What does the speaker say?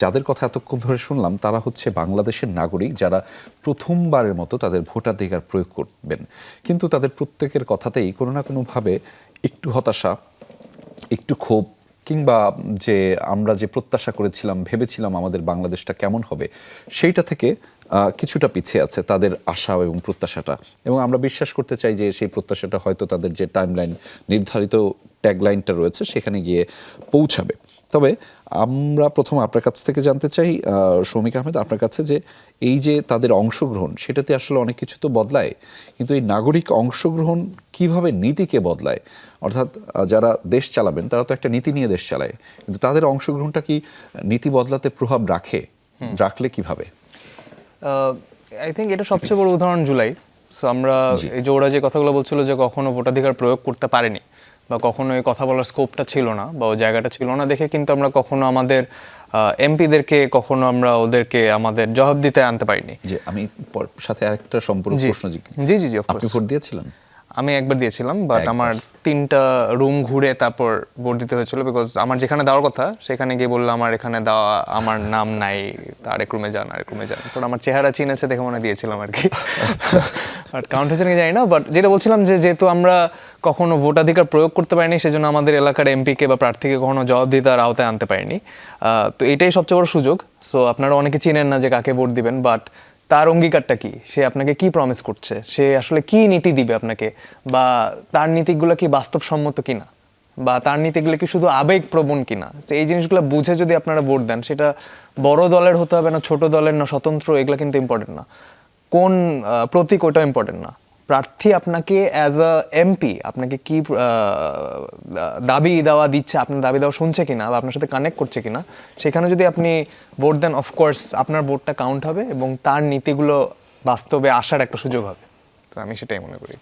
যাদের কথা এতক্ষণ ধরে শুনলাম তারা হচ্ছে বাংলাদেশের নাগরিক যারা প্রথমবারের মতো তাদের ভোটাধিকার প্রয়োগ করবেন, কিন্তু তাদের প্রত্যেকের কথাতেই কোনো না কোনোভাবে একটু হতাশা, একটু ক্ষোভ, কিংবা যে আমরা যে প্রত্যাশা করেছিলাম, ভেবেছিলাম আমাদের বাংলাদেশটা কেমন হবে, সেইটা থেকে কিছুটা পিছিয়ে আছে তাদের আশা এবং প্রত্যাশাটা। এবং আমরা বিশ্বাস করতে চাই যে সেই প্রত্যাশাটা হয়তো তাদের যে টাইমলাইন, নির্ধারিত ট্যাগলাইনটা রয়েছে সেখানে গিয়ে পৌঁছাবে। তবে আমরা প্রথম আপনার কাছ থেকে জানতে চাই, শৌমিক আহমেদ, আপনার কাছে যে এই যে তাদের অংশগ্রহণ, সেটাতে আসলে অনেক কিছু তো বদলায়, কিন্তু এই নাগরিক অংশগ্রহণ কিভাবে নীতিকে বদলায়? অর্থাৎ যারা দেশ চালাবেন তারা তো একটা নীতি নিয়ে দেশ চালায়, কিন্তু তাদের অংশগ্রহণটা কি নীতি বদলাতে প্রভাব রাখে? রাখলে কিভাবে? আই থিঙ্ক এটা সবচেয়ে বড় উদাহরণ জুলাই। সো আমরা এই যে ওরা যে কথাগুলো বলছিল যে কখনো ভোটাধিকার প্রয়োগ করতে পারেনি বা কখনো এই কথা বলার স্কোপটা ছিল না বা ওই জায়গাটা ছিল না দেখে কিন্তু আমরা কখনো আমাদের এমপিদেরকে কখনো আমরা ওদেরকে আমাদের জবাব দিতে আনতে পারিনি। যে আমি সাথে আরেকটা সম্পূর্ণ প্রশ্ন জি জি জি, আপনি ভোট দিয়েছিলেন? আমি একবার দিয়েছিলাম, বাট আমার 3টা রুম ঘুরে তারপর ভোট দিতে হয়েছিল, বিকজ আমার যেখানে দেওয়ার কথা সেখানে গিয়ে বললো আমার এখানে দেওয়া, আমার নাম নাই, আরেক রুমে যান, আরেক রুমে যান। পর আমার চেহারা চিনেছে দেখে মনে দিয়েছিলাম আর কি। বাট কাউন্ট হয়েছে নাকি জানি না। বাট যেটা বলছিলাম যে যেহেতু আমরা কখনো ভোটাধিকার প্রয়োগ করতে পারিনি, সেজন্য আমাদের এলাকার এমপিকে বা প্রার্থীকে কখনো জবাবদিহিতার আওতায় আনতে পারিনি। তো এটাই সবচেয়ে বড় সুযোগ। সো আপনারা অনেকে চিনেন না যে কাকে ভোট দিবেন, বাট তার অঙ্গীকারটা কি, সে আপনাকে কি প্রমিস করছে, সে আসলে কি নীতি দিবে আপনাকে, বা তার নীতিগুলো কি বাস্তবসম্মত কিনা, বা তার নীতিগুলো কি শুধু আবেগপ্রবণ কিনা। এই জিনিসগুলো বুঝে যদি আপনারা ভোট দেন, সেটা বড় দলের হতে হবে না, ছোট দলের না, স্বতন্ত্র, এগুলো কিন্তু ইম্পর্টেন্ট না। কোন প্রতীক, ওটা ইম্পর্টেন্ট না। প্রার্থী আপনাকে অ্যাজ আ এমপি আপনাকে কি দাবি দেওয়া দিচ্ছে, আপনার দাবি দেওয়া শুনছে কিনা বা আপনার সাথে কানেক্ট করছে কিনা, সেখানে যদি আপনি ভোট দেন, অফকোর্স আপনার ভোটটা কাউন্ট হবে এবং তার নীতিগুলো বাস্তবে আসার একটা সুযোগ হবে। তো আমি সেটাই মনে করি।